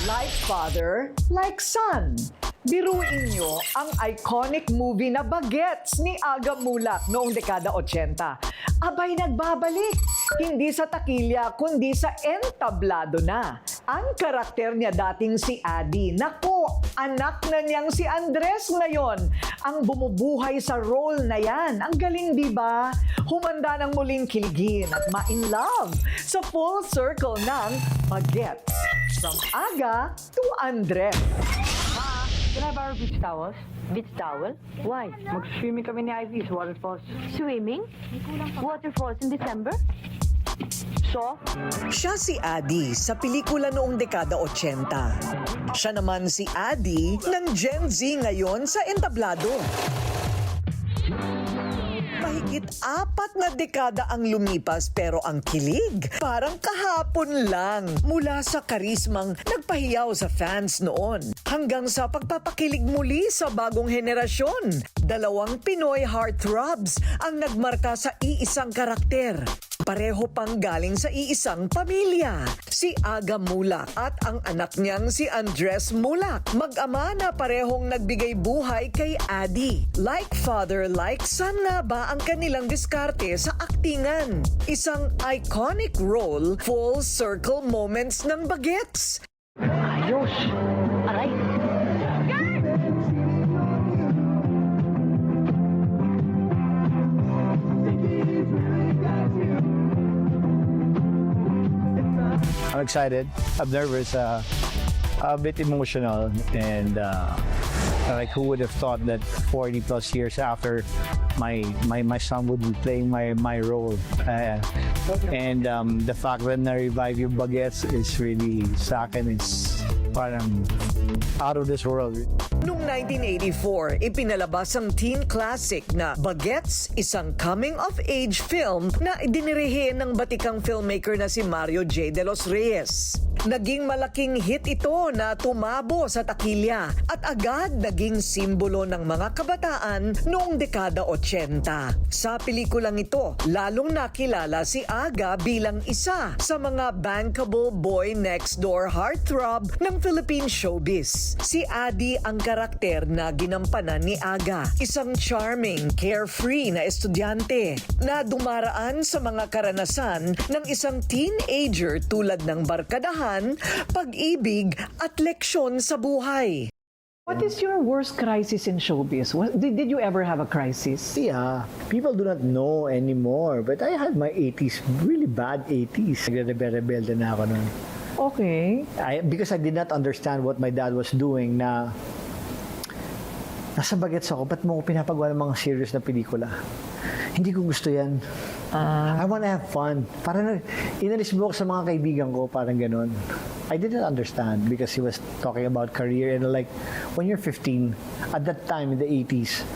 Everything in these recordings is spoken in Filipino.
Like father, like son. Biruin nyo ang iconic movie na Bagets ni Aga Mulak noong dekada 80. Abay nagbabalik, hindi sa takilya kundi sa entablado na. Ang karakter niya dating si Adi, naku, anak na niyang si Andres ngayon ang bumubuhay sa role na yan. Ang galing, di ba? Humanda ng muling kiligin at ma-in love sa full circle ng Bagets. From Aga to Andres. Can I borrow beach towels? Beach towel? Why? Mag-swimming kami ni Ivy sa waterfalls. Swimming? Waterfalls in December? So? Siya si Adi sa pelikula noong dekada 80. Siya naman si Adi ng Gen Z ngayon sa entablado. Mahigit 4 na dekada ang lumipas pero ang kilig parang kahapon lang. Mula sa karismang nagpahiyaw sa fans noon hanggang sa pagpapakilig muli sa bagong henerasyon. 2 Pinoy heartthrobs ang nagmarka sa iisang karakter. Pareho pang galing sa iisang pamilya. Si Aga Mulak at ang anak niyang si Andres Mulak. Mag-ama na parehong nagbigay buhay kay Adi. Like father, like son nga ba ang kanilang diskarte sa aktingan? Isang iconic role, full circle moments ng Bagets. Ayos! Aray! I'm excited. I'm nervous. A bit emotional, and like, who would have thought that 40 plus years after my son would be playing my role, and the fact that na-revive yung Bagets is really, sa akin, it's parang out of this world. Noong 1984, ipinalabas ang teen classic na Bagets, isang coming-of-age film na idinirehe ng batikang filmmaker na si Mario J. De Los Reyes. Naging malaking hit ito na tumabo sa takilya at agad naging simbolo ng mga kabataan noong dekada 80. Sa pelikulang ito, lalong nakilala si Aga bilang isa sa mga bankable boy next door heartthrob ng Philippine showbiz. Si Adi ang karakter na ginampanan ni Aga, isang charming, carefree na estudyante na dumaraan sa mga karanasan ng isang teenager tulad ng barkadahan, pag-ibig at leksyon sa buhay. What is your worst crisis in showbiz? Did you ever have a crisis? Yeah, people do not know anymore, but I had my 80s, really bad 80s. Nagre-rebelde na ako nun. Okay. Because I did not understand what my dad was doing, na nasa Bagets ako, ba't mo ko pinapagawa ng mga serious na pelikula? Hindi ko gusto yan. I want to have fun. Parang inalis mo ako sa mga kaibigan ko, parang ganun. I didn't understand because he was talking about career, and like, when you're 15, at that time in the 80s,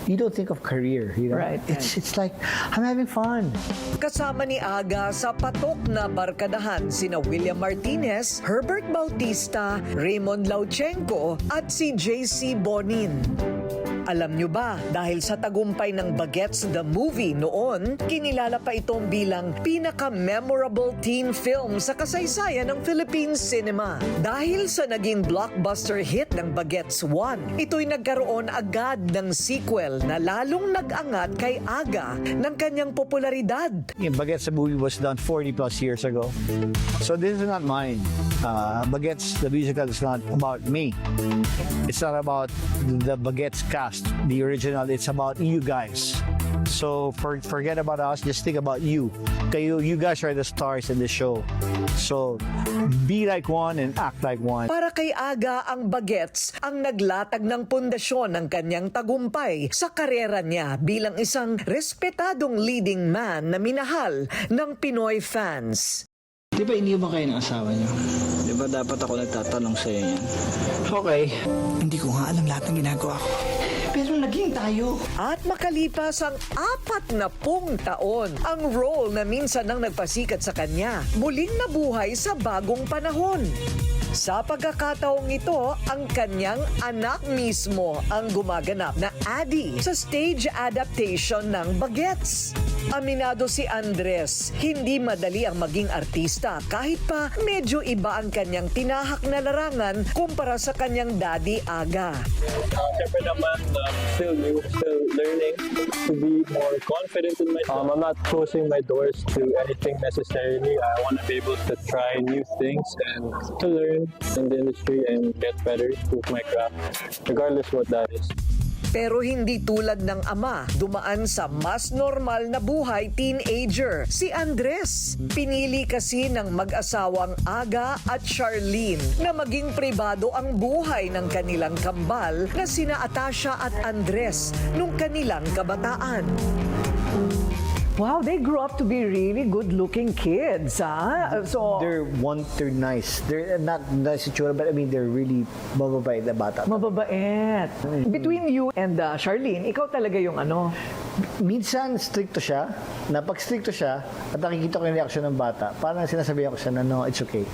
you don't think of career, you know? Right. It's like, I'm having fun. Kasama ni Aga sa patok na barkadahan sina William Martinez, Herbert Bautista, Raymond Lauchenko at si JC Bonin. Alam nyo ba, dahil sa tagumpay ng Bagets the Movie noon, kinilala pa itong bilang pinaka-memorable teen film sa kasaysayan ng Philippine cinema. Dahil sa naging blockbuster hit ng Bagets 1, ito'y nagkaroon agad ng sequel na lalong nag-angat kay Aga ng kanyang popularidad. Yung Bagets the movie was done 40 plus years ago. So this is not mine. Bagets the musical is not about me. It's not about the Bagets cast, the original. It's about you guys. So forget about us, just think about you. You guys are the stars in the show. So be like one and act like one. Para kay Aga, ang Bagets ang naglatag ng pundasyon ng kanyang tagumpay sa karera niya bilang isang respetadong leading man na minahal ng Pinoy fans. Di ba hindi ba kayo ng asawa niyo? Di ba dapat ako nagtatanong sa iyo yan? Okay. Hindi ko nga alam lahat ng ginagawa ko. Pero naging tayo. At makalipas ang 40 taon, ang role na minsan nang nagpasikat sa kanya, muling nabuhay sa bagong panahon. Sa pagkakataong ito, ang kanyang anak mismo ang gumaganap na Adi sa stage adaptation ng Bagets. Aminado si Andres, hindi madali ang maging artista kahit pa medyo iba ang kanyang tinahak na larangan kumpara sa kanyang daddy Aga. Siyempre naman, still new, still learning to be more confident in myself. I'm not closing my doors to anything necessarily. I want to be able to try new things and to learn in the industry and get better, improve my craft, regardless what that is. Pero hindi tulad ng ama, dumaan sa mas normal na buhay teenager, si Andres. Pinili kasi ng mag-asawang Aga at Charlene na maging pribado ang buhay ng kanilang kambal na sina Atasha at Andres nung kanilang kabataan. Wow, they grew up to be really good-looking kids, ha? So, They're one-third nice. They're not nice itsura, but I mean, they're really mababait na bata. mababait. Between you and Charlene, ikaw talaga yung ano? Minsan, stricto siya. Pag stricto siya, at nakikita ko yung reaksyon ng bata, parang sinasabihan ko siya na, no, it's okay.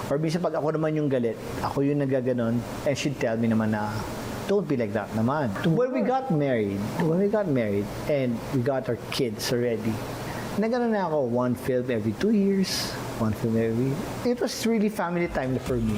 Or minsan pag ako naman yung galit, ako yung nagaganon, and she'd tell me naman na, don't be like that naman. When we got married, and we got our kids already, nagano na ako, one film every 2 years, one film every... It was really family time for me.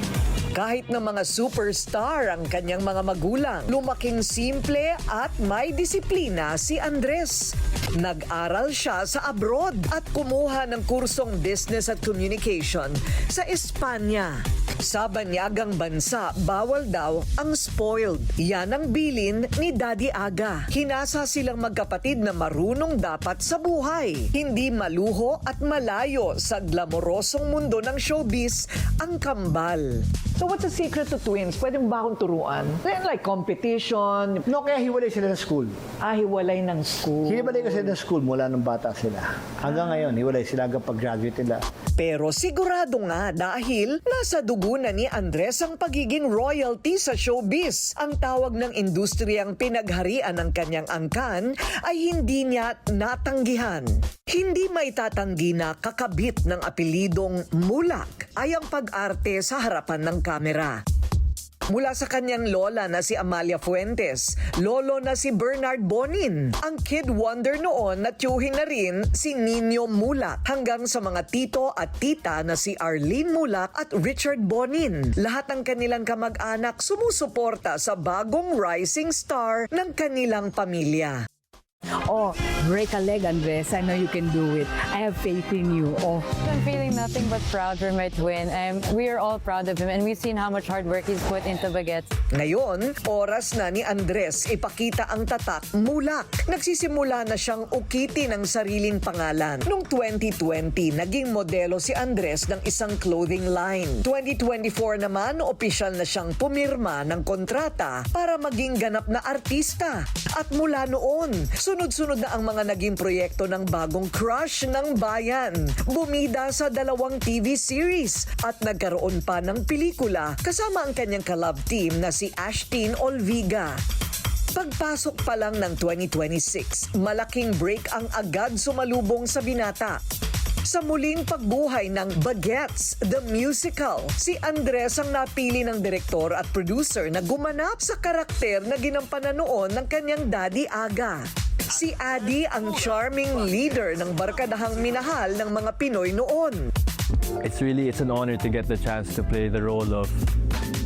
Kahit na mga superstar ang kanyang mga magulang, lumaking simple at may disiplina si Andres. Nag-aral siya sa abroad at kumuha ng kursong Business at Communication sa Espanya. Sa banyagang bansa, bawal daw ang spoiled. Yan ang bilin ni Daddy Aga. Hinasa silang magkapatid na marunong dapat sa buhay. Hindi maluho at malayo sa glamorosong mundo ng showbiz ang kambal. So what's the secret to twins? Pwede mo ba akong turuan? Like competition, No, kaya hiwalay sila ng school. hiwalay ng school. Hiwalay kasi ng school mula nung bata sila. Hanggang ngayon, hiwalay sila hanggang pag-graduate nila. Pero sigurado nga dahil nasa dugo na ni Andres ang pagiging royalty sa showbiz. Ang tawag ng industriyang pinagharian ng kanyang angkan ay hindi niya natanggihan. Hindi maitatanggi na kakabit ng apelidong Mulak ay ang pag-arte sa harapan ng kamera. Mula sa kanyang lola na si Amalia Fuentes, lolo na si Bernard Bonin, ang kid wonder noon na tiyuhin na rin si Nino Mulak, hanggang sa mga tito at tita na si Arlene Mulak at Richard Bonin. Lahat ng kanilang kamag-anak sumusuporta sa bagong rising star ng kanilang pamilya. Oh, break a leg, Andres. I know you can do it. I have faith in you. Oh. I'm feeling nothing but proud for my twin. We are all proud of him and we've seen how much hard work he's put into Baguettes. Ngayon, oras na ni Andres ipakita ang tatak Mulak. Nagsisimula na siyang ukitin ang sariling pangalan. Noong 2020, naging modelo si Andres ng isang clothing line. 2024 naman, opisyal na siyang pumirma ng kontrata para maging ganap na artista. At mula noon, sunod-sunod na ang mga naging proyekto ng bagong crush ng bayan. Bumida sa 2 TV series at nagkaroon pa ng pelikula kasama ang kanyang ka-love team na si Ashtin Olviga. Pagpasok pa lang ng 2026, malaking break ang agad sumalubong sa binata. Sa muling pagbuhay ng Baguettes, the musical, si Andres ang napili ng direktor at producer na gumanap sa karakter na ginampanan noon ng kanyang daddy Aga. Si Adi ang charming leader ng barkadahang minahal ng mga Pinoy noon. It's an honor to get the chance to play the role of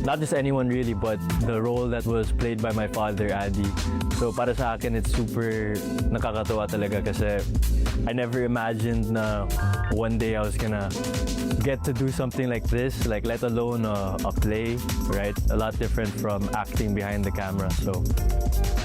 not just anyone really, but the role that was played by my father, Adi. So para sa akin, it's super nakakatuwa talaga kasi I never imagined na one day I was gonna get to do something like this, like let alone a play, right? A lot different from acting behind the camera. So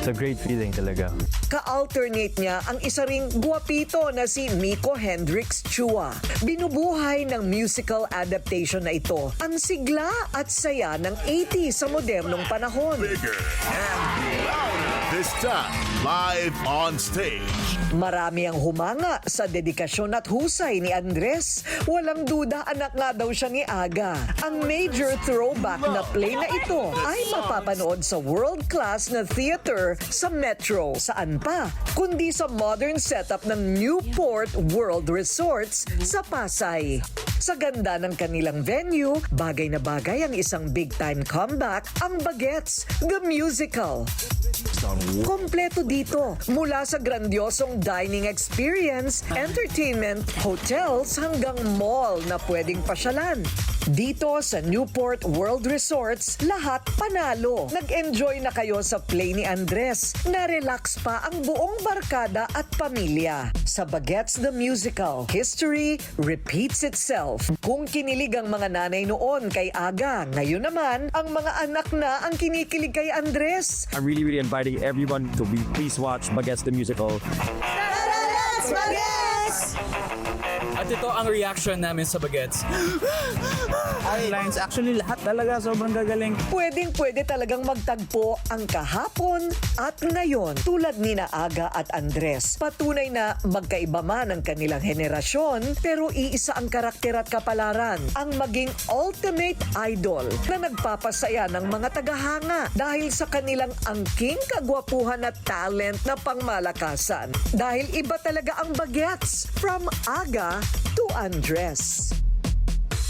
it's a great feeling talaga. Ka-alternate niya ang isa ring guwapito na si Nico Hendrix Chua. Binubuhay ng musical adaptation na ito ang sigla at saya ng 80s sa modernong panahon. Bigger and louder. This time, live on stage. Marami ang humanga sa dedikasyon at husay ni Andres. Walang duda anak nga daw siya ni Aga. Ang major throwback na play na ito ay mapapanood sa world-class na theater sa Metro. Saan pa? Kundi sa modern setup ng Newport World Resorts sa Pasay. Sa ganda ng kanilang venue, bagay na bagay ang isang big-time comeback, ang Bagets, the musical. Kompleto dito, mula sa grandiosong dining experience, entertainment, hotels hanggang mall na pwedeng pasyalan. Dito sa Newport World Resorts, lahat panalo. Nag-enjoy na kayo sa play ni Andres. Na-relax pa ang buong barkada at pamilya. Sa Bagets the Musical, history repeats itself. Kung kinilig ang mga nanay noon kay Aga, ngayon naman, ang mga anak na ang kinikilig kay Andres. I'm really inviting everyone to please watch Bagets the Musical. At ito ang reaction namin sa Bagets. Lines, actually lahat talaga sobrang gagaling. Pwedeng-pwede talagang magtagpo ang kahapon at ngayon. Tulad ni na Aga at Andres. Patunay na magkaiba man ang kanilang henerasyon, pero iisa ang karakter at kapalaran. Ang maging ultimate idol na nagpapasaya ng mga tagahanga dahil sa kanilang angking kagwapuhan at talent na pangmalakasan. Dahil iba talaga ang Bagets from Aga to Andres.